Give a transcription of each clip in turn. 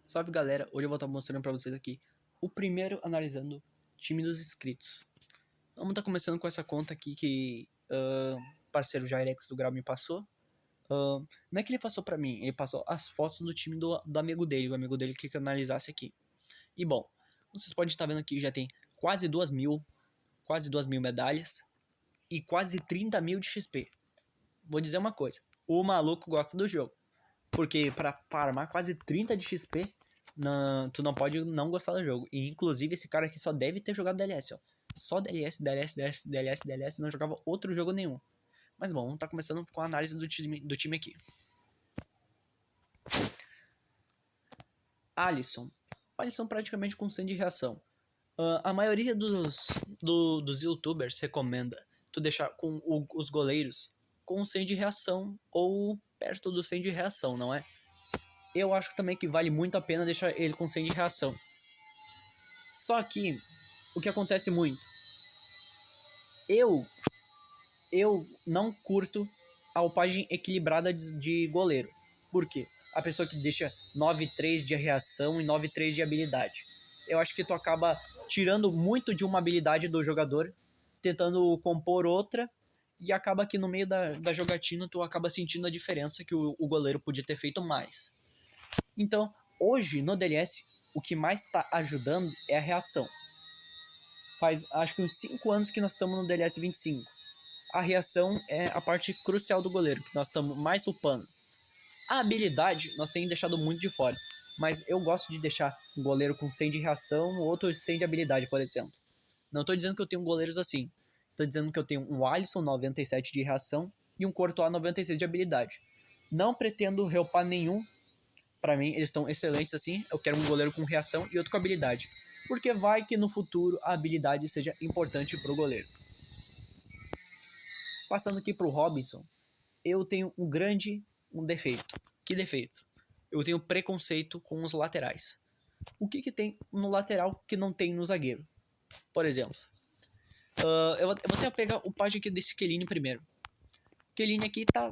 Salve galera, hoje eu vou estar mostrando pra vocês aqui o primeiro analisando time dos inscritos. Vamos estar começando com essa conta aqui que parceiro Jairex do Grau me passou. Não é que ele passou pra mim, ele passou as fotos do time do amigo dele, o amigo dele que analisasse aqui. E bom, vocês podem estar vendo aqui, já tem quase 2.000 medalhas e quase 30.000 de XP. Vou dizer uma coisa, o maluco gosta do jogo. Porque pra farmar quase 30 de XP, tu não pode não gostar do jogo. E inclusive esse cara aqui só deve ter jogado DLS, ó. Só DLS, não jogava outro jogo nenhum. Mas bom, vamos tá começando com a análise do time aqui. Alisson. Alisson praticamente com 100 de reação. A maioria dos youtubers recomenda tu deixar com os goleiros com 100 de reação ou perto do 100 de reação, não é? Eu acho também que vale muito a pena deixar ele com 100 de reação. Só que, o que acontece muito? Eu não curto a upagem equilibrada de goleiro. Por quê? A pessoa que deixa 9.3 de reação e 9.3 de habilidade. Eu acho que tu acaba tirando muito de uma habilidade do jogador, tentando compor outra, e acaba que no meio da jogatina tu acaba sentindo a diferença que o goleiro podia ter feito mais. Então, hoje no DLS, o que mais está ajudando é a reação. Faz acho que uns 5 anos que nós estamos no DLS 25. A reação é a parte crucial do goleiro, que nós estamos mais upando. A habilidade nós temos deixado muito de fora, mas eu gosto de deixar um goleiro com 100 de reação, outro 100 de habilidade, por exemplo. Não estou dizendo que eu tenho goleiros assim. Estou dizendo que eu tenho um Alisson 97 de reação e um Courtois 96 de habilidade. Não pretendo reupar nenhum. Pra mim, eles estão excelentes assim. Eu quero um goleiro com reação e outro com habilidade. Porque vai que no futuro a habilidade seja importante pro goleiro. Passando aqui pro Robinson, eu tenho um defeito. Que defeito? Eu tenho preconceito com os laterais. O que tem no lateral que não tem no zagueiro? Por exemplo, eu vou até pegar o página aqui desse Chiellini primeiro. Chiellini aqui tá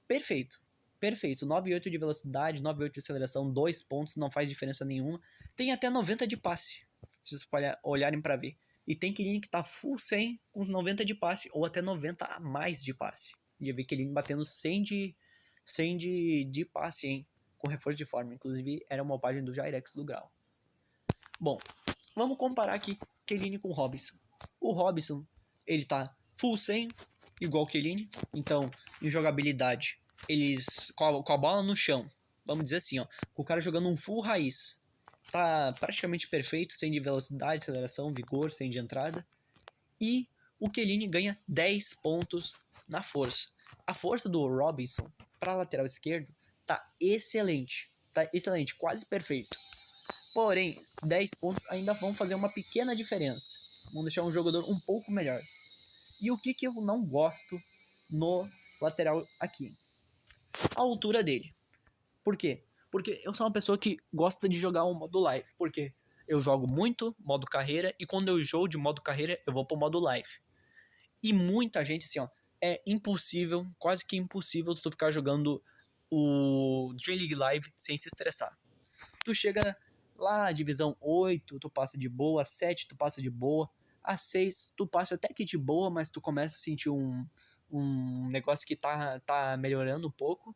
perfeito. Perfeito, 9.8 de velocidade, 9.8 de aceleração, 2 pontos, não faz diferença nenhuma. Tem até 90 de passe, se vocês olharem pra ver. E tem Chiellini que tá full 100 com 90 de passe, ou até 90 a mais de passe. Já vi Chiellini batendo 100 de passe, hein, com reforço de forma. Inclusive, era uma página do Jairex do Grau. Bom, vamos comparar aqui Chiellini com o Robinson. O Robinson, ele tá full 100, igual o Chiellini. Então, em jogabilidade, eles com a bola no chão, vamos dizer assim, ó, com o cara jogando um full raiz, tá praticamente perfeito, sem de velocidade, aceleração, vigor, sem de entrada. E o Chiellini ganha 10 pontos na força. A força do Robinson para lateral esquerdo tá excelente, quase perfeito. Porém, 10 pontos ainda vão fazer uma pequena diferença. Vão deixar um jogador um pouco melhor. E o que eu não gosto no lateral aqui? A altura dele. Por quê? Porque eu sou uma pessoa que gosta de jogar o modo live. Porque eu jogo muito modo carreira e quando eu jogo de modo carreira eu vou pro modo live. E muita gente, assim, ó, é impossível, quase que impossível tu ficar jogando o Dream League Live sem se estressar. Tu chega lá, divisão 8, tu passa de boa, 7 tu passa de boa, a 6 tu passa até que de boa, mas tu começa a sentir um negócio que tá melhorando um pouco.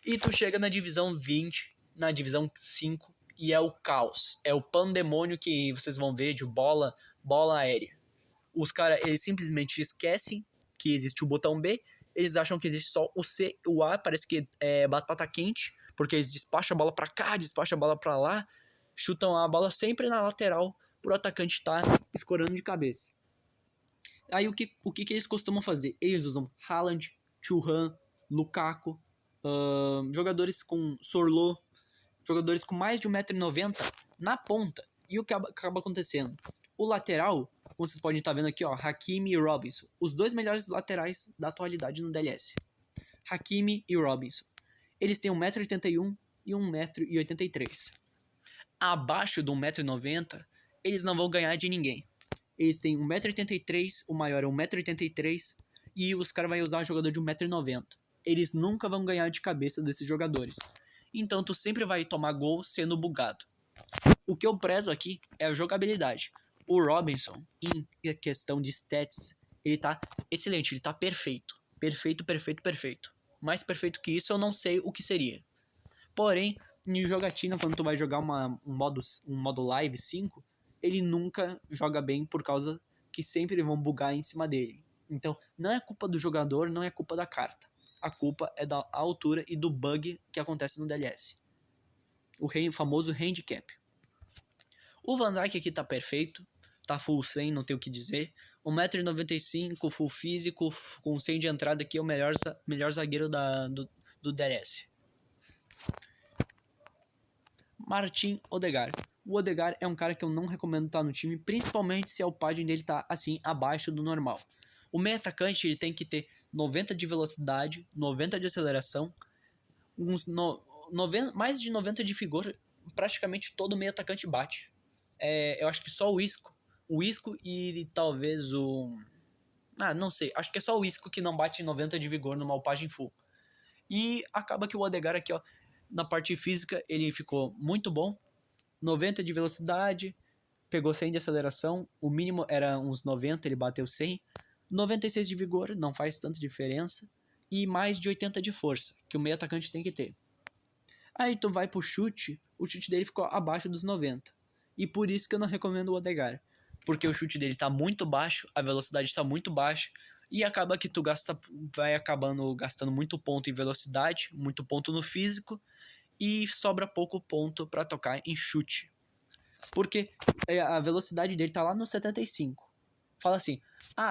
E tu chega na divisão 20, na divisão 5, e é o caos. É o pandemônio que vocês vão ver de bola aérea. Os caras, eles simplesmente esquecem que existe o botão B, eles acham que existe só o C, o A, parece que é batata quente, porque eles despacham a bola pra cá, despacham a bola pra lá, chutam a bola sempre na lateral pro atacante estar escorando de cabeça. Aí o que eles costumam fazer? Eles usam Haaland, Thuram, Lukaku, jogadores com Sorlo, jogadores com mais de 1,90m na ponta. E o que acaba acontecendo? O lateral, como vocês podem estar vendo aqui, ó, Hakimi e Robinson, os dois melhores laterais da atualidade no DLS. Hakimi e Robinson. Eles têm 1,81m e 1,83m. Abaixo do 1,90m, eles não vão ganhar de ninguém. Eles têm 1,83m, o maior é 1,83m, e os caras vão usar um jogador de 1,90m. Eles nunca vão ganhar de cabeça desses jogadores. Então tu sempre vai tomar gol sendo bugado. O que eu prezo aqui é a jogabilidade. O Robinson, em questão de stats, ele tá excelente, ele tá perfeito. Perfeito, perfeito, perfeito. Mais perfeito que isso eu não sei o que seria. Porém, em jogatina, quando tu vai jogar um modo live 5, ele nunca joga bem por causa que sempre vão bugar em cima dele. Então, não é culpa do jogador, não é culpa da carta. A culpa é da altura e do bug que acontece no DLS. O famoso handicap. O Van Dijk aqui tá perfeito, tá full 100, não tem o que dizer. 1,95m, full físico, com 100 de entrada aqui é o melhor zagueiro do DLS. Martin Odegaard. O Odegaard é um cara que eu não recomendo estar no time, principalmente se a padding dele tá assim abaixo do normal. O meio atacante ele tem que ter 90 de velocidade, 90 de aceleração, mais de 90 de vigor. Praticamente todo meio atacante bate. Eu acho que só o Isco e talvez o... não sei, acho que é só o Isco que não bate 90 de vigor numa upagem full. E acaba que o Odegaard aqui, ó, na parte física, ele ficou muito bom. 90 de velocidade, pegou 100 de aceleração, o mínimo era uns 90, ele bateu 100. 96 de vigor, não faz tanta diferença. E mais de 80 de força, que o meio atacante tem que ter. Aí tu vai pro chute, o chute dele ficou abaixo dos 90. E por isso que eu não recomendo o Odegaard. Porque o chute dele tá muito baixo, a velocidade tá muito baixa, e acaba que tu vai acabando gastando muito ponto em velocidade, muito ponto no físico, e sobra pouco ponto para tocar em chute. Porque a velocidade dele tá lá no 75. Fala assim,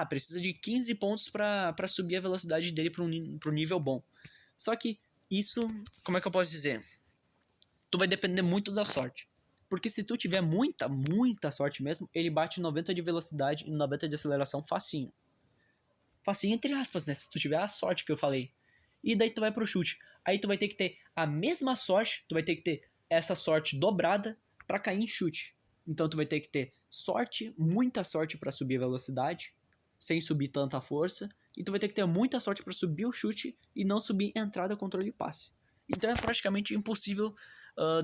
precisa de 15 pontos para subir a velocidade dele pro nível bom. Só que isso, como é que eu posso dizer? Tu vai depender muito da sorte. Porque se tu tiver muita, muita sorte mesmo, ele bate 90 de velocidade e 90 de aceleração facinho. Facinho entre aspas, né? Se tu tiver a sorte que eu falei. E daí tu vai pro chute. Aí tu vai ter que ter a mesma sorte, tu vai ter que ter essa sorte dobrada para cair em chute. Então tu vai ter que ter sorte, muita sorte para subir a velocidade, sem subir tanta força. E tu vai ter que ter muita sorte para subir o chute e não subir entrada, controle e passe. Então é praticamente impossível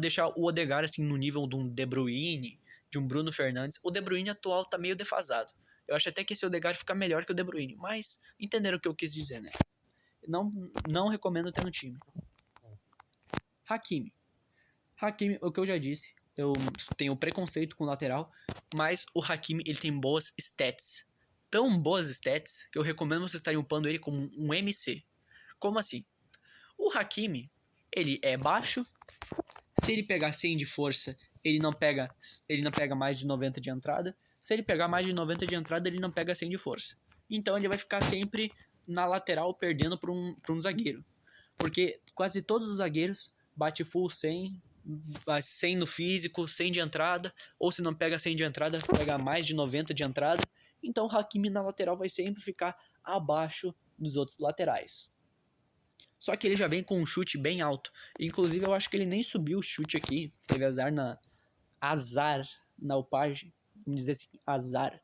deixar o Odegaard assim no nível de um De Bruyne, de um Bruno Fernandes. O De Bruyne atual tá meio defasado. Eu acho até que esse Odegaard fica melhor que o De Bruyne, mas entenderam o que eu quis dizer, né? Não recomendo ter no time. Hakimi, o que eu já disse, eu tenho preconceito com o lateral, mas o Hakimi ele tem boas stats. Tão boas stats que eu recomendo vocês estarem upando ele como um MC. Como assim? O Hakimi, ele é baixo. Se ele pegar 100 de força, ele não pega mais de 90 de entrada. Se ele pegar mais de 90 de entrada, ele não pega 100 de força. Então ele vai ficar sempre na lateral perdendo para um zagueiro. Porque quase todos os zagueiros bate full 100, 100 no físico, 100 de entrada. Ou se não pega 100 de entrada, pega mais de 90 de entrada. Então o Hakimi na lateral vai sempre ficar abaixo dos outros laterais. Só que ele já vem com um chute bem alto. Inclusive, eu acho que ele nem subiu o chute aqui. Teve azar na upagem. Vamos dizer assim, azar.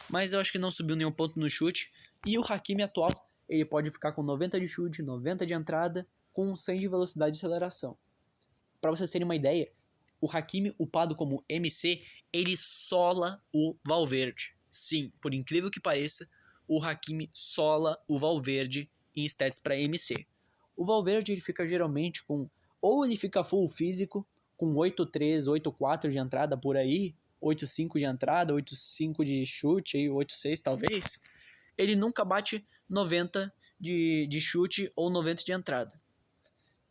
Mas eu acho que não subiu nenhum ponto no chute. E o Hakimi atual, ele pode ficar com 90 de chute, 90 de entrada, com 100 de velocidade e aceleração. Para vocês terem uma ideia, o Hakimi upado como MC, ele sola o Valverde. Sim, por incrível que pareça, o Hakimi sola o Valverde em stats para MC. O Valverde ele fica geralmente com... Ou ele fica full físico, com 8.3, 8.4 de entrada por aí, 8.5 de entrada, 8.5 de chute, 8.6 talvez. Ele nunca bate 90 de chute ou 90 de entrada.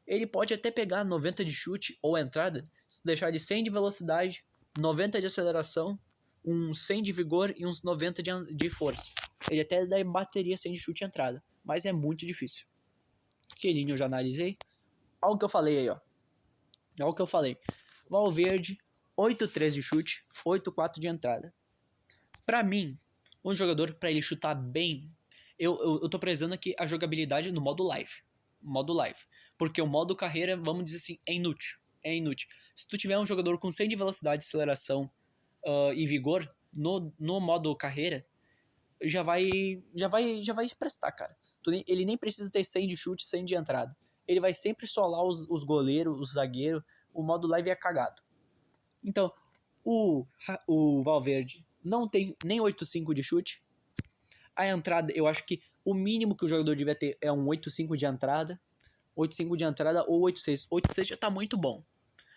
Ele pode até pegar 90 de chute ou entrada, deixar de 100 de velocidade, 90 de aceleração, uns 100 de vigor e uns 90 de força. Ele até daí bateria 100 de chute e entrada, mas é muito difícil. Chiellini eu já analisei. Olha o que eu falei aí, ó. Olha o que eu falei. Valverde, 8.3 de chute, 8.4 de entrada. Pra mim, um jogador, pra ele chutar bem, eu tô prezando aqui a jogabilidade no modo live. Porque o modo carreira, vamos dizer assim, é inútil. Se tu tiver um jogador com 100 de velocidade, aceleração e vigor, no modo carreira, já vai se prestar, cara. Ele nem precisa ter 100 de chute, 100 de entrada. ele vai sempre solar os goleiros, os zagueiros, o modo leve é cagado. Então, o Valverde não tem nem 8.5 de chute. A entrada, eu acho que o mínimo que o jogador devia ter é um 8.5 de entrada. 8.5 de entrada ou 8.6. 8.6 já tá muito bom.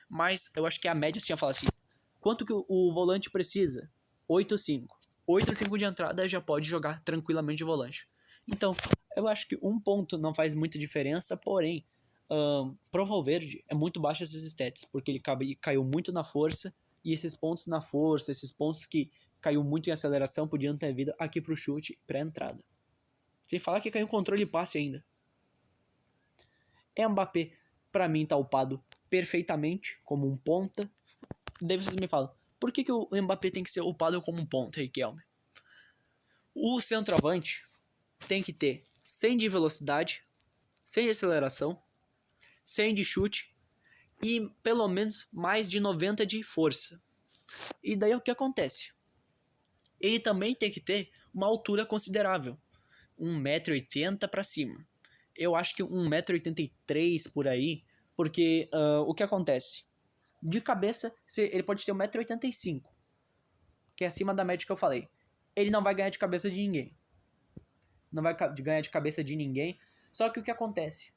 Mas eu acho que a média, assim, eu falo assim, quanto que o volante precisa? 8.5. 8.5 de entrada já pode jogar tranquilamente de volante. Então, eu acho que um ponto não faz muita diferença, porém, pro Valverde é muito baixo esses stats, porque ele caiu muito na força, e esses pontos na força, esses pontos que caiu muito em aceleração, podiam ter vindo aqui pro chute e pra entrada. Sem falar que caiu controle e passe ainda. Mbappé, pra mim, tá upado perfeitamente como um ponta. Daí vocês me falam, por que o Mbappé tem que ser upado como um ponta, Riquelme? O centroavante tem que ter 100 de velocidade, 100 de aceleração, 100 de chute e pelo menos mais de 90 de força. E daí o que acontece? Ele também tem que ter uma altura considerável, 1,80 m para cima. Eu acho que 1,83 m por aí, porque o que acontece? De cabeça, ele pode ter 1,85 m, que é acima da média que eu falei. Ele não vai ganhar de cabeça de ninguém. Não vai ganhar de cabeça de ninguém. Só que o que acontece?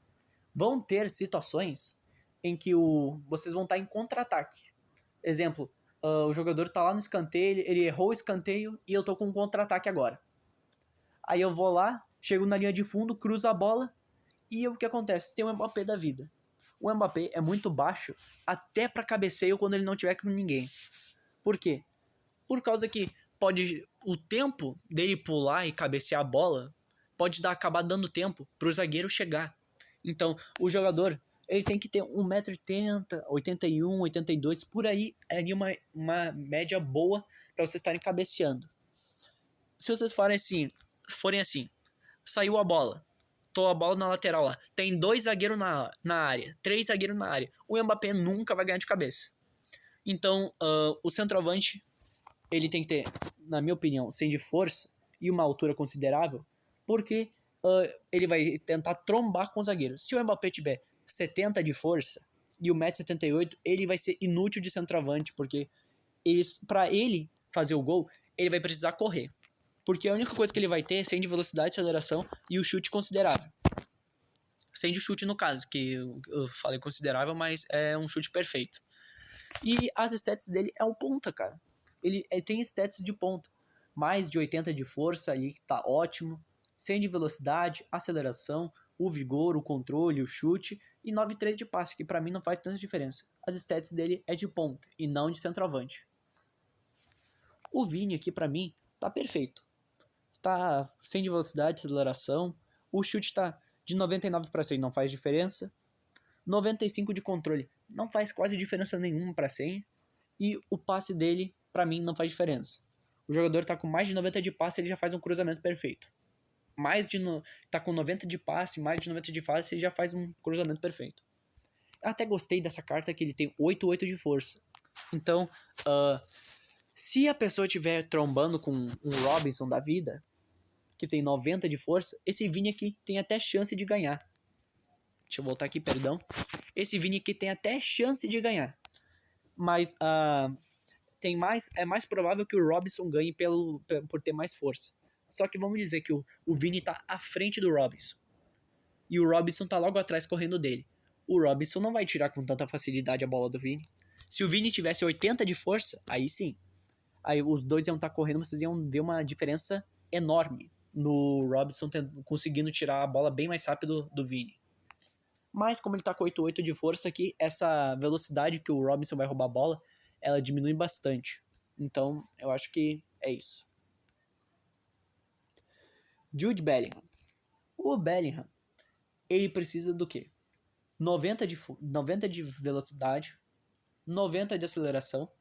Vão ter situações em que vocês vão estar em contra-ataque. Exemplo, o jogador tá lá no escanteio, ele errou o escanteio e eu tô com um contra-ataque agora. Aí eu vou lá, chego na linha de fundo, cruzo a bola e o que acontece? Tem o Mbappé da vida. O Mbappé é muito baixo até para cabeceio quando ele não tiver com ninguém. Por quê? Por causa que o tempo dele pular e cabecear a bola pode acabar dando tempo pro zagueiro chegar. Então, o jogador, ele tem que ter 1,80 m, 81, 82, por aí, é ali uma média boa para vocês estarem cabeceando. Se vocês forem assim, saiu a bola, tô a bola na lateral lá, tem 2 zagueiros na área, 3 zagueiros na área, o Mbappé nunca vai ganhar de cabeça. Então, o centroavante, ele tem que ter, na minha opinião, 100 de força e uma altura considerável, porque ele vai tentar trombar com o zagueiro. Se o Mbappé tiver 70 de força e 1,78 m, ele vai ser inútil de centroavante, porque para ele fazer o gol, ele vai precisar correr. Porque a única coisa que ele vai ter é 100 de velocidade, aceleração e o chute considerável. 100 de chute no caso, que eu falei considerável, mas é um chute perfeito. E as stats dele é o ponta, cara. Ele tem stats de ponta. Mais de 80 de força ali, que tá ótimo. 100 de velocidade, aceleração, o vigor, o controle, o chute. E 9,3 de passe, que pra mim não faz tanta diferença. As stats dele é de ponta e não de centroavante. O Vini aqui pra mim tá perfeito. Tá 100 de velocidade, aceleração. O chute tá de 99 para 100, não faz diferença. 95 de controle, não faz quase diferença nenhuma para 100. E o passe dele, pra mim, não faz diferença. O jogador tá com mais de 90 de passe, ele já faz um cruzamento perfeito. Tá com 90 de passe, mais de 90 de passe, ele já faz um cruzamento perfeito. Eu até gostei dessa carta que ele tem 8,8 de força. Então, se a pessoa estiver trombando com um Robinson da vida, que tem 90 de força, esse Vini aqui tem até chance de ganhar. Deixa eu voltar aqui, perdão. Esse Vini aqui tem até chance de ganhar. Mas é mais provável que o Robinson ganhe por ter mais força. Só que vamos dizer que o Vini tá à frente do Robinson. E o Robinson tá logo atrás correndo dele. O Robinson não vai tirar com tanta facilidade a bola do Vini. Se o Vini tivesse 80 de força, aí sim. Aí os dois iam estar correndo, vocês iam ver uma diferença enorme no Robinson conseguindo tirar a bola bem mais rápido do Vini. Mas como ele tá com 8,8 de força aqui, essa velocidade que o Robinson vai roubar a bola, ela diminui bastante. Então, eu acho que é isso. Jude Bellingham. O Bellingham, ele precisa do quê? 90 de velocidade, 90 de aceleração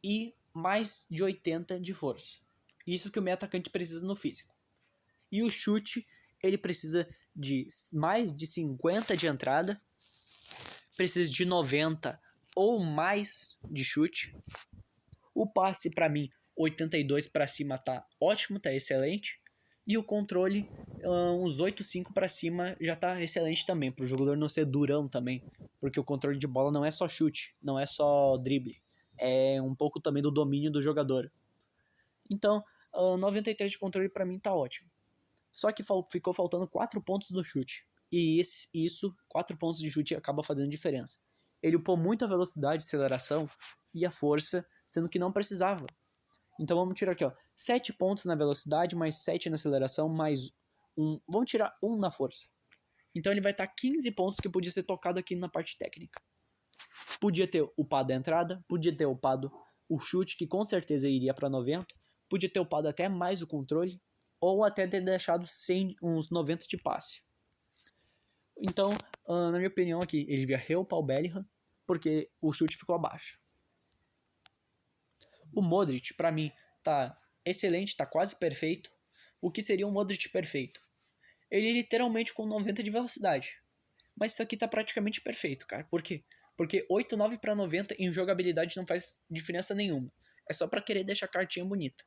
e mais de 80 de força. Isso que o meio atacante precisa no físico. E o chute, ele precisa de mais de 50 de entrada, precisa de 90 ou mais de chute. O passe, para mim, 82 para cima tá ótimo, tá excelente. E o controle, uns 8,5 para cima já tá excelente também, para o jogador não ser durão também. Porque o controle de bola não é só chute, não é só drible. É um pouco também do domínio do jogador. Então, 93 de controle para mim tá ótimo. Só que ficou faltando 4 pontos no chute. E isso, 4 pontos de chute acaba fazendo diferença. Ele upou muita velocidade, aceleração e a força, sendo que não precisava. Então vamos tirar aqui, ó, 7 pontos na velocidade, mais 7 na aceleração, mais 1. Vamos tirar 1 na força. Então ele vai estar 15 pontos que podia ser tocado aqui na parte técnica. Podia ter upado a entrada, podia ter upado o chute, que com certeza iria para 90, podia ter upado até mais o controle, ou até ter deixado 100, uns 90 de passe. Então, na minha opinião aqui, ele devia reupar o Bellingham, porque o chute ficou abaixo. O Modric, para mim, tá excelente, tá quase perfeito. O que seria um Modric perfeito? Ele literalmente com 90 de velocidade. Mas isso aqui tá praticamente perfeito, cara. Por quê? Porque 8,9 para 90 em jogabilidade não faz diferença nenhuma. É só para querer deixar a cartinha bonita.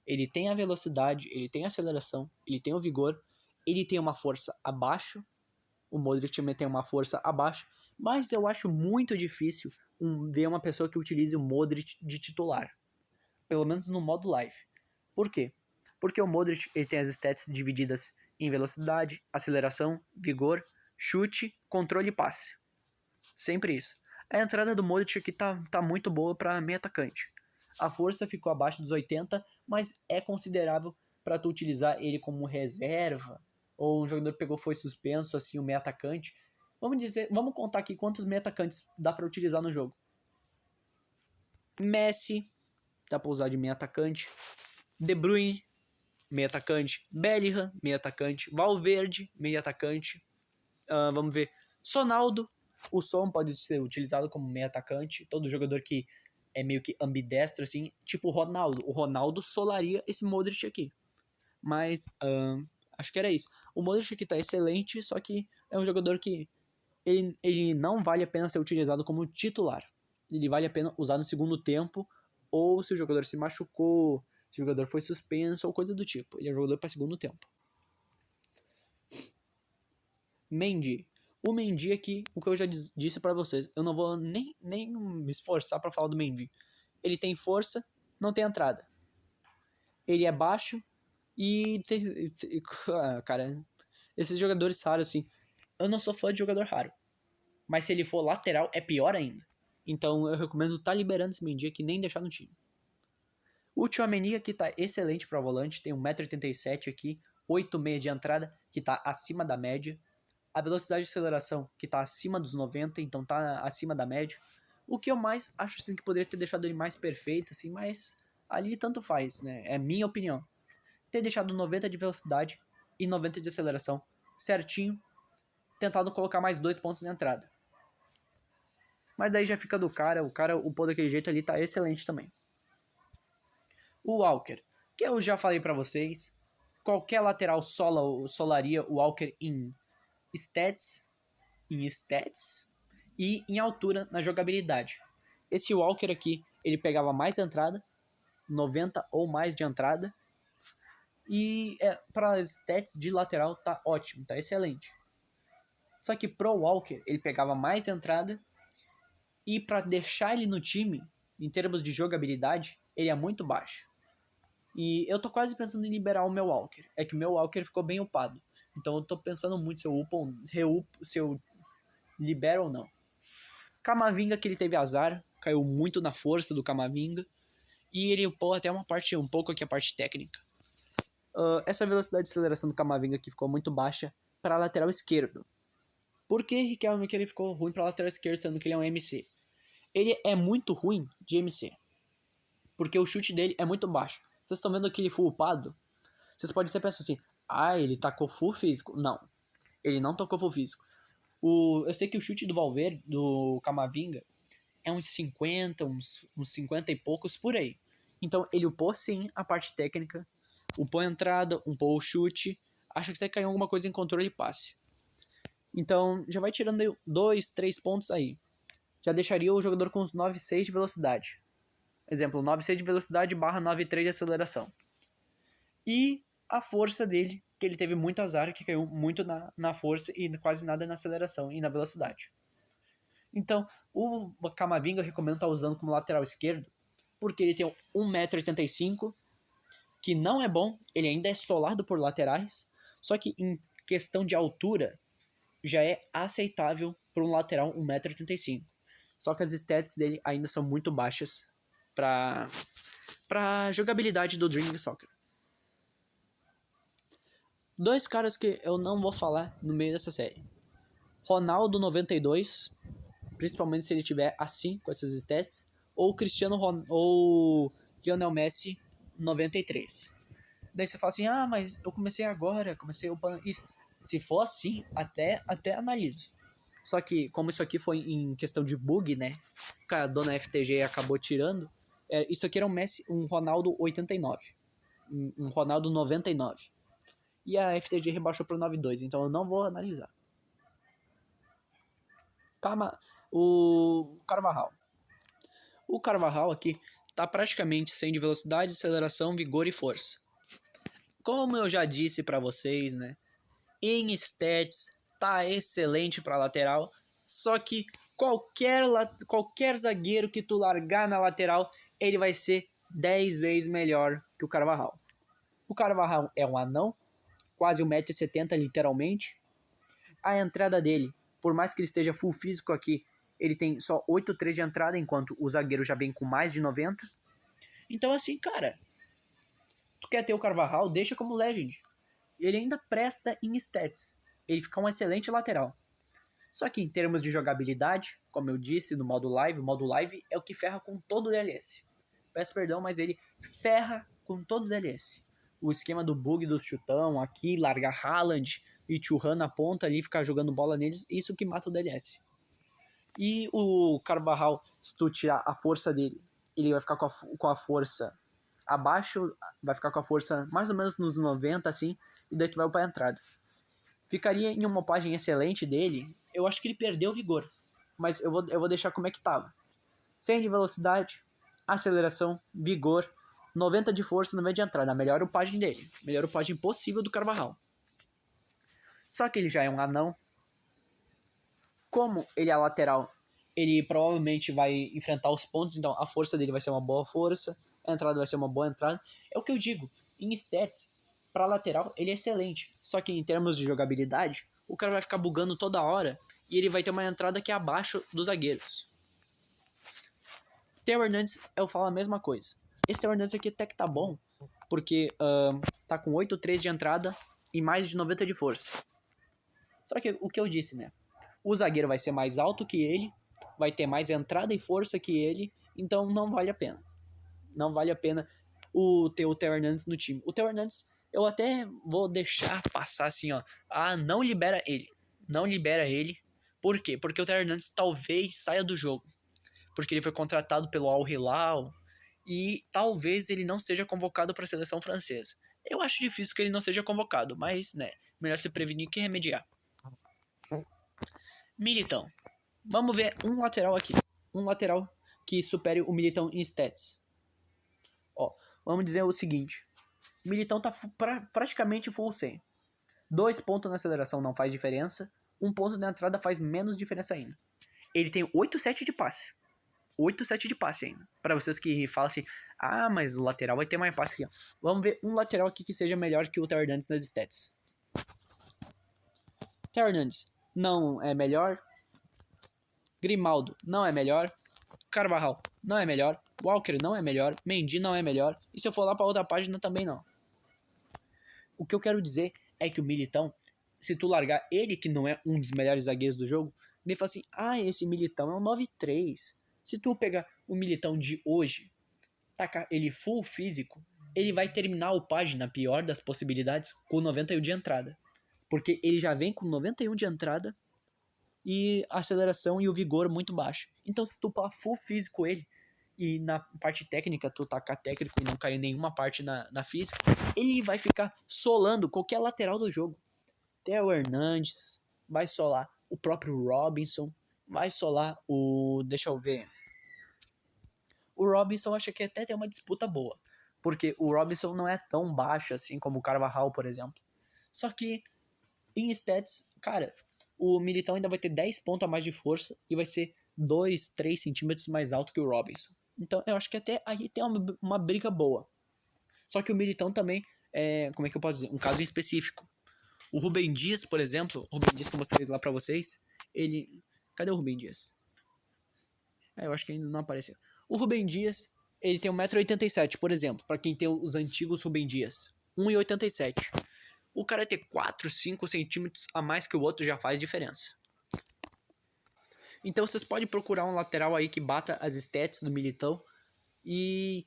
Ele tem a velocidade, ele tem a aceleração, ele tem o vigor, ele tem uma força abaixo. O Modric também tem uma força abaixo. Mas eu acho muito difícil ver uma pessoa que utilize o Modric de titular. Pelo menos no modo live. Por quê? Porque o Modric ele tem as stats divididas em velocidade, aceleração, vigor, chute, controle e passe. Sempre isso. A entrada do Modric aqui tá muito boa para meio atacante. A força ficou abaixo dos 80, mas é considerável para tu utilizar ele como reserva, ou um jogador pegou foi suspenso, assim, o meio atacante. Vamos contar aqui quantos meio atacantes dá para utilizar no jogo. Messi, dá para usar de meio atacante. De Bruyne, meio atacante. Bellingham, meio atacante. Valverde, meio atacante. Vamos ver. Sonaldo, o Son pode ser utilizado como meio atacante. Todo jogador que é meio que ambidestro, assim, tipo o Ronaldo. O Ronaldo solaria esse Modric aqui. Mas acho que era isso. O Modric aqui tá excelente, só que é um jogador que ele não vale a pena ser utilizado como titular. Ele vale a pena usar no segundo tempo, ou se o jogador se machucou, se o jogador foi suspenso, ou coisa do tipo. Ele é um jogador para segundo tempo. Mendy. O Mendy aqui, o que eu já disse para vocês, eu não vou nem me esforçar para falar do Mendy. Ele tem força, não tem entrada. Ele é baixo e cara, esses jogadores raros assim, eu não sou fã de jogador raro. Mas se ele for lateral, é pior ainda. Então eu recomendo estar liberando esse Mendy aqui, nem deixar no time. O Tchouaméni aqui tá excelente para volante, tem 1,87 m aqui, 8,6 de entrada, que tá acima da média. A velocidade de aceleração, que tá acima dos 90, então tá acima da média. O que eu mais acho assim, que poderia ter deixado ele mais perfeito, assim, mas ali tanto faz, né? É minha opinião. Ter deixado 90 de velocidade e 90 de aceleração certinho, tentado colocar mais 2 pontos na entrada. Mas daí já fica do cara, o cara upou daquele jeito ali, tá excelente também. O Walker, que eu já falei pra vocês, qualquer lateral solaria o Walker em stats e em altura na jogabilidade. Esse Walker aqui, ele pegava mais entrada, 90 ou mais de entrada, e para stats de lateral tá ótimo, tá excelente. Só que pro Walker, ele pegava mais entrada, e para deixar ele no time, em termos de jogabilidade, ele é muito baixo. E eu tô quase pensando em liberar o meu Walker. É que o meu Walker ficou bem upado. Então eu tô pensando muito se eu upo, se eu libero ou não. Camavinga, que ele teve azar, caiu muito na força do Camavinga. E ele upou até um pouco aqui a parte técnica. Essa velocidade de aceleração do Camavinga aqui ficou muito baixa para lateral esquerdo. Por que, Riquelme, que ele ficou ruim para lateral esquerdo, sendo que ele é um MC? Ele é muito ruim de MC. Porque o chute dele é muito baixo. Vocês estão vendo aquele full upado? Vocês podem até pensar assim, ele tacou full físico. Não, ele não tocou full físico. Eu sei que o chute do Valverde, do Camavinga, é uns 50, uns 50 e poucos por aí. Então ele upou sim a parte técnica, upou a entrada, upou o chute, acho que até caiu alguma coisa em controle e passe. Então já vai tirando 2, 3 pontos aí. Já deixaria o jogador com uns 9,6 de velocidade. Exemplo, 9,6 de velocidade barra 9,3 de aceleração. E a força dele, que ele teve muito azar, que caiu muito na força e quase nada na aceleração e na velocidade. Então, o Camavinga eu recomendo estar usando como lateral esquerdo, porque ele tem 1,85 m, que não é bom, ele ainda é solado por laterais, só que em questão de altura, já é aceitável para um lateral 1,85 m. Só que as stats dele ainda são muito baixas para jogabilidade do Dream Soccer. Dois caras que eu não vou falar no meio dessa série. Ronaldo 92, principalmente se ele tiver assim com essas stats, ou ou Lionel Messi 93. Daí você fala assim: "Ah, mas eu comecei agora, comecei upando isso". Se for assim, até analiso. Só que como isso aqui foi em questão de bug, né? Que a dona FTG acabou tirando, isso aqui era um Ronaldo 89. Um Ronaldo 99. E a FTG rebaixou para o 92, então eu não vou analisar. O Carvajal. O Carvajal aqui tá praticamente sem de velocidade, aceleração, vigor e força. Como eu já disse para vocês, né? Em stats tá excelente para lateral, só que qualquer zagueiro que tu largar na lateral, ele vai ser 10 vezes melhor que o Carvajal. O Carvajal é um anão, quase 1,70 m literalmente. A entrada dele, por mais que ele esteja full físico aqui, ele tem só 8,3 de entrada, enquanto o zagueiro já vem com mais de 90. Então assim, cara, tu quer ter o Carvajal, deixa como legend. Ele ainda presta em stats. Ele fica um excelente lateral. Só que em termos de jogabilidade, como eu disse no modo live, o modo live é o que ferra com todo o DLS. Peço perdão, mas ele ferra com todo o DLS. O esquema do bug do chutão aqui, largar Haaland e Churran na ponta ali, ficar jogando bola neles, isso que mata o DLS. E o Carvajal, se tu tirar a força dele, ele vai ficar com a força abaixo, vai ficar com a força mais ou menos nos 90, assim, e daí tu vai upar a entrada. Ficaria em uma upagem excelente dele, eu acho que ele perdeu o vigor, mas eu vou deixar como é que tava. 100 de velocidade, aceleração, vigor, 90 de força, 90 de entrada, a melhor upagem dele, melhor upagem possível do Carvajal. Só que ele já é um anão. Como ele é lateral, ele provavelmente vai enfrentar os pontos, então a força dele vai ser uma boa força, a entrada vai ser uma boa entrada. É o que eu digo, em stats, para lateral ele é excelente, só que em termos de jogabilidade, o cara vai ficar bugando toda hora e ele vai ter uma entrada que é abaixo dos zagueiros. Theo Hernandes, eu falo a mesma coisa. Esse Theo Hernandes aqui até que tá bom, porque tá com 8,3 de entrada e mais de 90 de força. Só que o que eu disse, né? O zagueiro vai ser mais alto que ele, vai ter mais entrada e força que ele, então não vale a pena. Não vale a pena ter o Theo Hernandes no time. O Theo Hernandes, eu até vou deixar passar assim, ó. Não libera ele. Não libera ele. Por quê? Porque o Theo Hernandes talvez saia do jogo. Porque ele foi contratado pelo Al Hilal e talvez ele não seja convocado para a seleção francesa. Eu acho difícil que ele não seja convocado, mas, né, melhor se prevenir que remediar. Militão. Vamos ver um lateral aqui. Um lateral que supere o Militão em stats. Ó, vamos dizer o seguinte. O Militão tá praticamente full 100. 2 pontos na aceleração não faz diferença. 1 ponto na entrada faz menos diferença ainda. Ele tem 8,7 de passe. 8,7 de passe ainda. Para vocês que falam assim, mas o lateral vai ter mais passe aqui. Ó. Vamos ver um lateral aqui que seja melhor que o Theo Hernandes nas stats. Theo Hernandes não é melhor. Grimaldo não é melhor. Carvajal não é melhor. Walker não é melhor. Mendy não é melhor. E se eu for lá para outra página também não. O que eu quero dizer é que o Militão, se tu largar ele, que não é um dos melhores zagueiros do jogo, ele fala assim, esse Militão é um 9,3. Se tu pegar o Militão de hoje, tacar ele full físico, ele vai terminar a página, pior das possibilidades, com 91 de entrada. Porque ele já vem com 91 de entrada e a aceleração e o vigor muito baixo. Então se tu pôr full físico ele, e na parte técnica tu tacar técnico e não cair nenhuma parte na física, ele vai ficar solando qualquer lateral do jogo. Theo Hernandes, vai solar o próprio Robinson, vai solar deixa eu ver. O Robinson acho que até tem uma disputa boa, porque o Robinson não é tão baixo assim como o Carvajal, por exemplo. Só que em stats, cara, o Militão ainda vai ter 10 pontos a mais de força e vai ser 2, 3 centímetros mais alto que o Robinson. Então eu acho que até aí tem uma briga boa. Só que o Militão também como é que eu posso dizer? Um caso em específico. O Rubem Dias, por exemplo, o Rubem Dias que eu mostrei lá pra vocês, ele... Cadê o Rubem Dias? Eu acho que ainda não apareceu. O Rubem Dias, ele tem 1,87m, por exemplo, pra quem tem os antigos Rubem Dias. 1,87m. O cara ter 4, 5 centímetros a mais que o outro já faz diferença. Então vocês podem procurar um lateral aí que bata as stats do Militão. E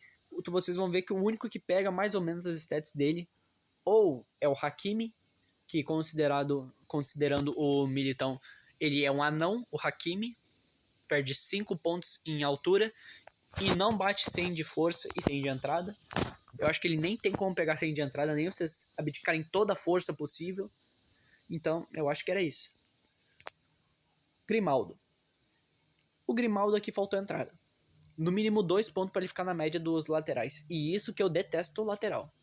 vocês vão ver que o único que pega mais ou menos as stats dele ou é o Hakimi, que considerando o Militão, ele é um anão, o Hakimi, perde 5 pontos em altura e não bate 100 de força e 100 de entrada. Eu acho que ele nem tem como pegar 100 de entrada, nem vocês abdicarem toda a força possível. Então, eu acho que era isso. Grimaldo. O Grimaldo aqui faltou entrada. No mínimo 2 pontos para ele ficar na média dos laterais. E isso que eu detesto o lateral.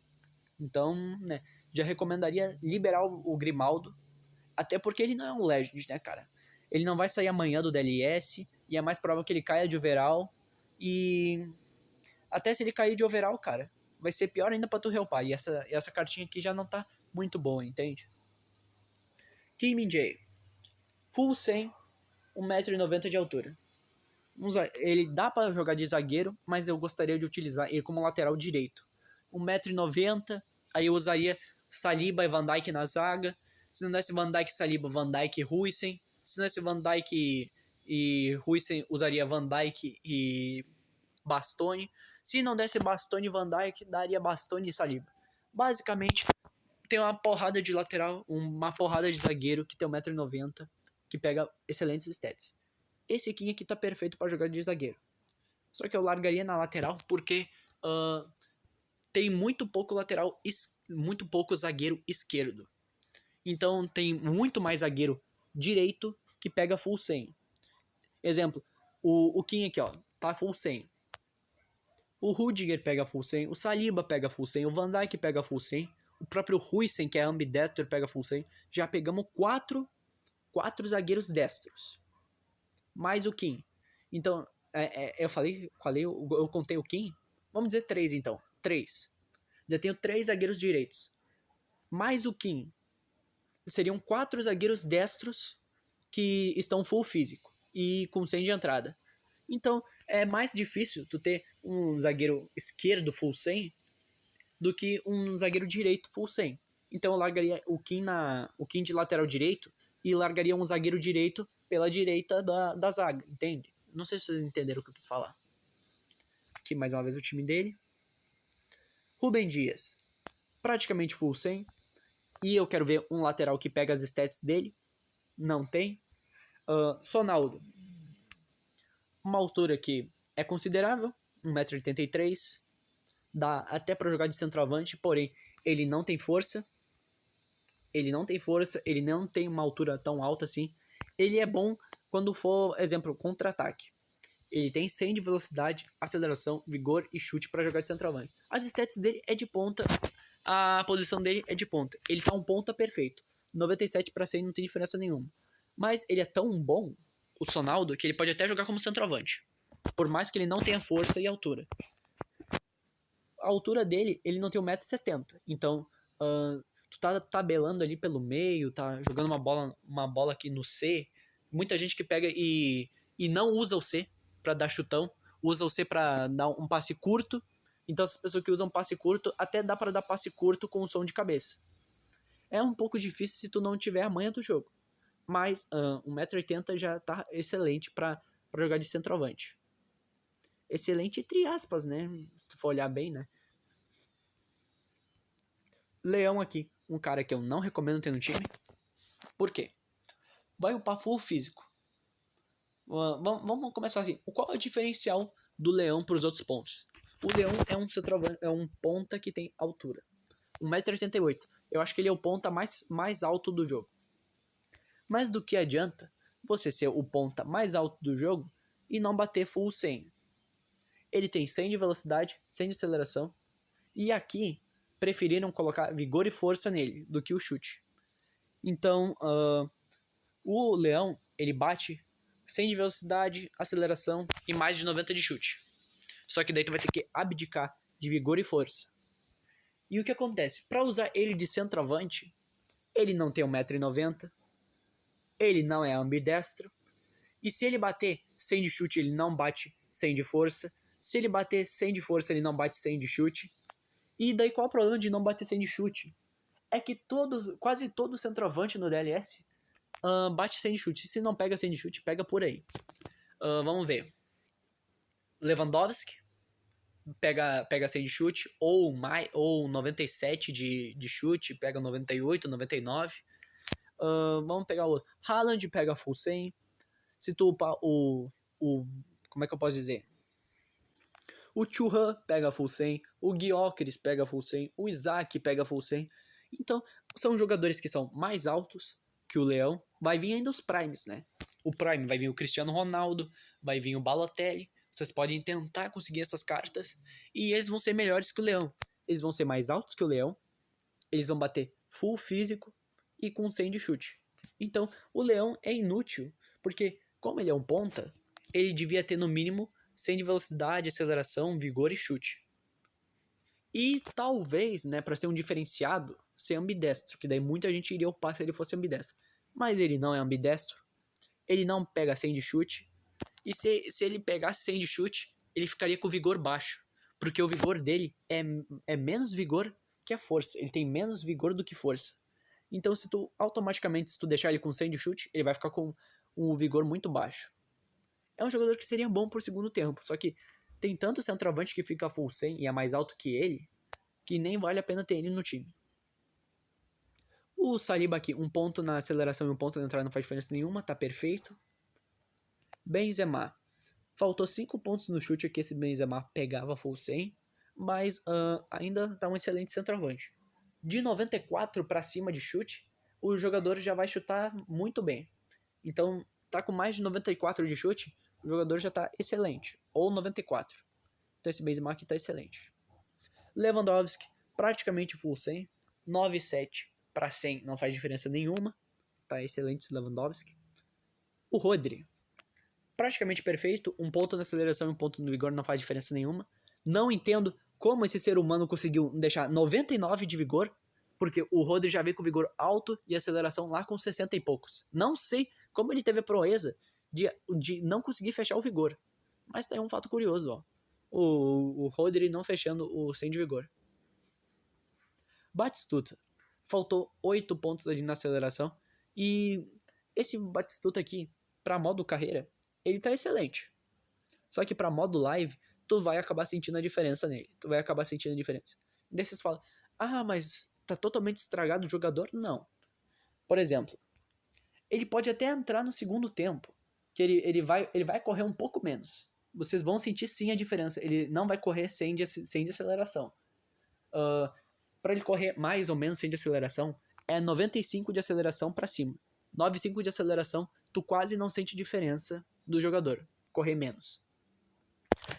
Então, né, já recomendaria liberar o Grimaldo. Até porque ele não é um Legend, né, cara? Ele não vai sair amanhã do DLS. E é mais provável que ele caia de overall. E até se ele cair de overall, cara, vai ser pior ainda pra tu reupar. E essa cartinha aqui já não tá muito boa, entende? Kim Min-jae. Full 100, 1,90m de altura. Ele dá pra jogar de zagueiro, mas eu gostaria de utilizar ele como lateral direito. 1,90m, aí eu usaria Saliba e Van Dijk na zaga. Se não desse Van Dijk, Saliba, Van Dijk e Huijsen. Se não desse Van Dijk e Huijsen, usaria Van Dijk e Bastoni. Se não desse Bastoni e Van Dijk, daria Bastoni e Saliba. Basicamente, tem uma porrada de lateral, uma porrada de zagueiro que tem 1,90m, que pega excelentes stats. Esse aqui tá perfeito para jogar de zagueiro. Só que eu largaria na lateral porque tem muito pouco muito pouco zagueiro esquerdo. Então tem muito mais zagueiro direito que pega full 100. Exemplo, o Kim aqui, ó, tá full 100. O Rudiger pega full 100, o Saliba pega full 100, o Van Dijk pega full 100, o próprio Huijsen, que é ambidestro, pega full 100. Já pegamos 4 zagueiros destros. Mais o Kim. Então, eu contei o Kim. Vamos dizer 3 então. 3. Já tenho 3 zagueiros direitos. Mais o Kim. Seriam 4 zagueiros destros que estão full físico e com 100 de entrada. Então, é mais difícil tu ter um zagueiro esquerdo full 100 do que um zagueiro direito full 100. Então eu largaria o Kim de lateral direito e largaria um zagueiro direito pela direita da zaga, entende? Não sei se vocês entenderam o que eu quis falar. Aqui mais uma vez o time dele. Rubem Dias, praticamente full 100. E eu quero ver um lateral que pega as stats dele. Não tem. Sonaldo. Uma altura que é considerável, 1,83m. Dá até para jogar de centroavante, porém ele não tem força. Ele não tem uma altura tão alta assim. Ele é bom quando for, exemplo, contra-ataque. Ele tem 100 de velocidade, aceleração, vigor e chute para jogar de centroavante. As stats dele é de ponta, a posição dele é de ponta. Ele tá um ponta perfeito. 97 para 100 não tem diferença nenhuma. Mas ele é tão bom, o Sonaldo, que ele pode até jogar como centroavante. Por mais que ele não tenha força e altura. A altura dele, ele não tem 1,70m. Então, tu tá tabelando ali pelo meio, tá jogando uma bola aqui no C. Muita gente que pega e não usa o C para dar chutão, usa o C para dar um passe curto. Então essas pessoas que usam passe curto, até dá para dar passe curto com o som de cabeça. É um pouco difícil se tu não tiver a manha do jogo. Mas 1,80m já tá excelente para jogar de centroavante. Excelente entre aspas, né? Se tu for olhar bem, né? Leão aqui, um cara que eu não recomendo ter no time. Por quê? Vai upar full físico. Vamos começar assim. Qual é o diferencial do Leão para os outros pontos? O Leão é um centroavante, é um ponta que tem altura. 1,88m. Eu acho que ele é o ponta mais alto do jogo. Mas do que adianta você ser o ponta mais alto do jogo e não bater full 100? Ele tem 100 de velocidade, 100 de aceleração E aqui, preferiram colocar vigor e força nele do que o chute. Então, o leão, ele bate 100 de velocidade, aceleração e mais de 90 de chute. Só que daí tu vai ter que abdicar de vigor e força. E o que acontece? Para usar ele de centroavante, ele não tem 1,90 m, ele não é ambidestro, e se ele bater 100 de chute, ele não bate 100 de força. Se ele bater 100 de força, ele não bate 100 de chute. E daí qual é o problema de não bater 100 de chute? É que quase todo centroavante no DLS bate 100 de chute. Se não pega 100 de chute, pega por aí. Vamos ver. Lewandowski pega 100 de chute, ou 97 de chute, pega 98, 99. Vamos pegar o outro. Haaland pega full 100. Se tu upar como é que eu posso dizer? O Thuram pega full 100, o Gyökeres pega full 100, o Isaac pega full 100. Então, são jogadores que são mais altos que o Leão. Vai vir ainda os primes, né? O prime vai vir o Cristiano Ronaldo, vai vir o Balotelli. Vocês podem tentar conseguir essas cartas e eles vão ser melhores que o Leão. Eles vão ser mais altos que o Leão, eles vão bater full físico e com 100 de chute. Então, o Leão é inútil, porque como ele é um ponta, ele devia ter no mínimo 100 de velocidade, aceleração, vigor e chute. E talvez, né, para ser um diferenciado, ser ambidestro, que daí muita gente iria upar se ele fosse ambidestro. Mas ele não é ambidestro, ele não pega 100 de chute, e se ele pegasse 100 de chute, ele ficaria com vigor baixo, porque o vigor dele é menos vigor que a força, ele tem menos vigor do que força. Então se tu deixar ele com 100 de chute, ele vai ficar com um vigor muito baixo. É um jogador que seria bom por segundo tempo, só que tem tanto centroavante que fica full 100 e é mais alto que ele, que nem vale a pena ter ele no time. O Saliba aqui, um ponto na aceleração e um ponto na entrada não faz diferença nenhuma, tá perfeito. Benzema, faltou 5 pontos no chute aqui, esse Benzema pegava full 100, mas ainda tá um excelente centroavante. De 94 para cima de chute, o jogador já vai chutar muito bem. Então, tá com mais de 94 de chute, o jogador já tá excelente. Ou 94. Então esse Benzema aqui tá excelente. Lewandowski, praticamente full 100. 97 para 100 não faz diferença nenhuma. Tá excelente esse Lewandowski. O Rodri, praticamente perfeito. Um ponto na aceleração e um ponto no vigor não faz diferença nenhuma. Não entendo como esse ser humano conseguiu deixar 99 de vigor, porque o Rodri já veio com vigor alto e aceleração lá com 60 e poucos. Não sei como ele teve a proeza de não conseguir fechar o vigor. Mas tem um fato curioso, ó. O Rodri não fechando o 100 de vigor. Batistuta. Faltou 8 pontos ali na aceleração. E esse Batistuta aqui, pra modo carreira, ele tá excelente. Só que pra modo live, tu vai acabar sentindo a diferença nele. Daí vocês falam, mas tá totalmente estragado o jogador? Não. Por exemplo, ele pode até entrar no segundo tempo, que ele vai correr um pouco menos. Vocês vão sentir sim a diferença. Ele não vai correr 100 de aceleração. Para ele correr mais ou menos 100 de aceleração, é 95 de aceleração para cima. 95 de aceleração, tu quase não sente diferença do jogador. Correr menos.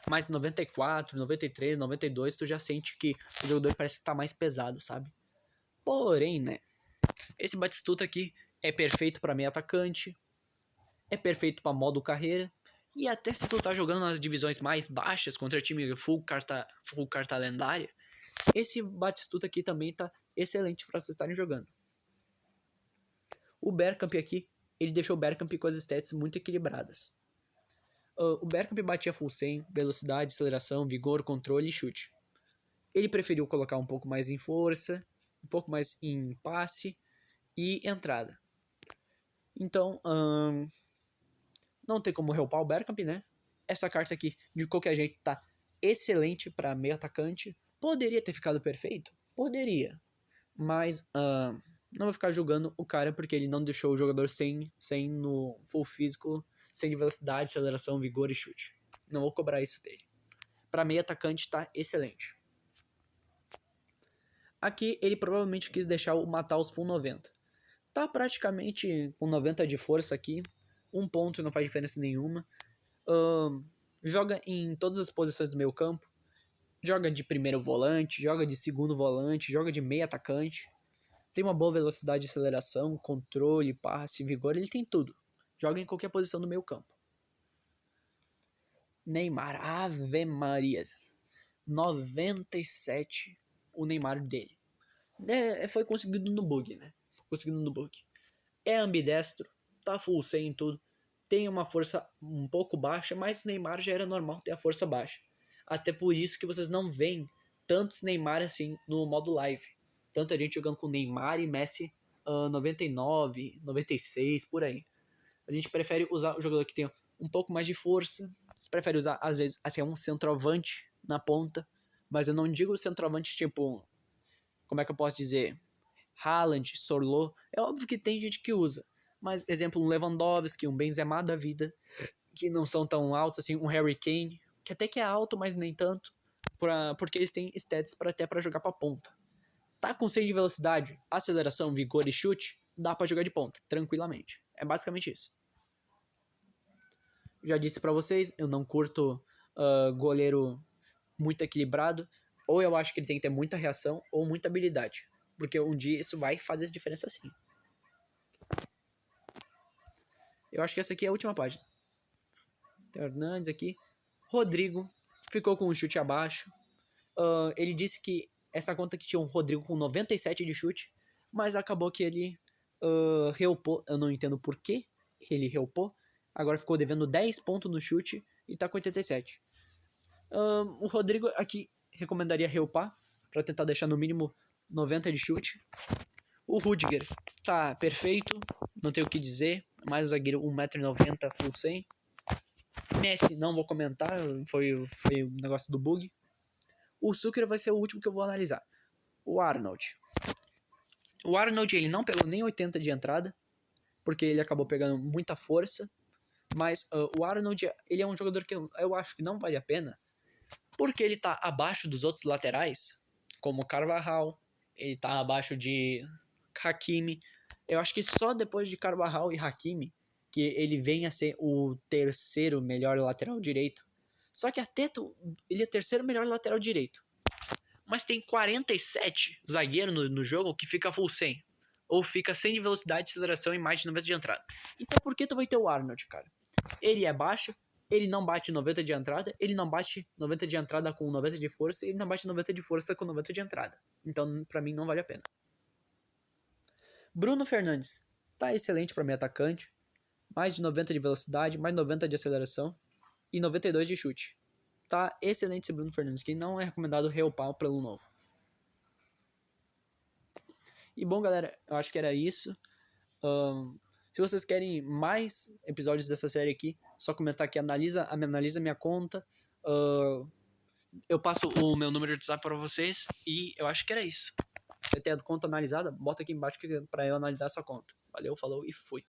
Mas 94, 93, 92, tu já sente que o jogador parece que tá mais pesado, sabe? Porém, né? Esse Batistuta aqui é perfeito para meio atacante, é perfeito para modo carreira, e até se tu tá jogando nas divisões mais baixas contra time full carta lendária, esse Batistuta aqui também tá excelente para vocês estarem jogando. O Bergkamp aqui, ele deixou o Bergkamp com as stats muito equilibradas. O Bergkamp batia full 100, velocidade, aceleração, vigor, controle e chute. Ele preferiu colocar um pouco mais em força, um pouco mais em passe e entrada. Então, não tem como reupar o Bergkamp, né? Essa carta aqui, de qualquer jeito, tá excelente para meio atacante. Poderia ter ficado perfeito? Poderia. Mas não vou ficar julgando o cara porque ele não deixou o jogador sem no full físico, sem de velocidade, aceleração, vigor e chute. Não vou cobrar isso dele. Para meio atacante tá excelente. Aqui ele provavelmente quis deixar o Matheus full 90. Tá praticamente com 90 de força aqui. Um ponto não faz diferença nenhuma. Joga em todas as posições do meio campo. Joga de primeiro volante, joga de segundo volante, joga de meio atacante. Tem uma boa velocidade de aceleração, controle, passe, vigor, ele tem tudo. Joga em qualquer posição do meio campo. Neymar, Ave Maria. 97 o Neymar dele. Foi conseguido no bug, né? Conseguido no bug. É ambidestro, tá full 100 em tudo. Tem uma força um pouco baixa, mas o Neymar já era normal ter a força baixa. Até por isso que vocês não veem tantos Neymar assim no modo live. Tanta gente jogando com Neymar e Messi 99, 96, por aí. A gente prefere usar o jogador que tem um pouco mais de força. Prefere usar, às vezes, até um centroavante na ponta. Mas eu não digo centroavante tipo... Como é que eu posso dizer? Haaland, Sorlot. É óbvio que tem gente que usa. Mas, exemplo, um Lewandowski, um Benzema da vida, que não são tão altos assim, um Harry Kane, que até que é alto, mas nem tanto, porque eles têm stats até para jogar pra ponta. Tá com 100 de velocidade, aceleração, vigor e chute, dá pra jogar de ponta, tranquilamente. É basicamente isso. Já disse pra vocês, eu não curto goleiro muito equilibrado, ou eu acho que ele tem que ter muita reação ou muita habilidade, porque um dia isso vai fazer diferença sim. Eu acho que essa aqui é a última página. Tem Hernandes aqui. Rodrigo ficou com um chute abaixo. Ele disse que essa conta que tinha um Rodrigo com 97 de chute, mas acabou que ele reupou. Eu não entendo por que ele reupou. Agora ficou devendo 10 pontos no chute e tá com 87. O Rodrigo aqui recomendaria reupar para tentar deixar no mínimo 90 de chute. O Rudiger tá perfeito, não tenho o que dizer. Mais um zagueiro 1,90m, full 100. Messi, não vou comentar, foi o negócio do bug. O Sucre vai ser o último que eu vou analisar. O Arnold. O Arnold, ele não pegou nem 80 de entrada, porque ele acabou pegando muita força. Mas o Arnold, ele é um jogador que eu acho que não vale a pena, porque ele tá abaixo dos outros laterais, como o Carvajal, ele tá abaixo de Hakimi. Eu acho que só depois de Carvajal e Hakimi que ele vem a ser o terceiro melhor lateral direito. Só que até ele é o terceiro melhor lateral direito. Mas tem 47 zagueiros no jogo que fica full 100. Ou fica 100 de velocidade, aceleração e mais de 90 de entrada. Então por que tu vai ter o Arnold, cara? Ele é baixo, ele não bate 90 de entrada, ele não bate 90 de entrada com 90 de força, ele não bate 90 de força com 90 de entrada. Então pra mim não vale a pena. Bruno Fernandes. Tá excelente pra mim atacante. Mais de 90 de velocidade, mais 90 de aceleração e 92 de chute. Tá excelente esse Bruno Fernandes, que não é recomendado reupar pelo novo. E bom, galera, eu acho que era isso. Se vocês querem mais episódios dessa série aqui, só comentar aqui, analisa minha conta. Eu passo o meu número de WhatsApp para vocês e eu acho que era isso. Se tem a conta analisada, bota aqui embaixo pra eu analisar essa conta. Valeu, falou e fui.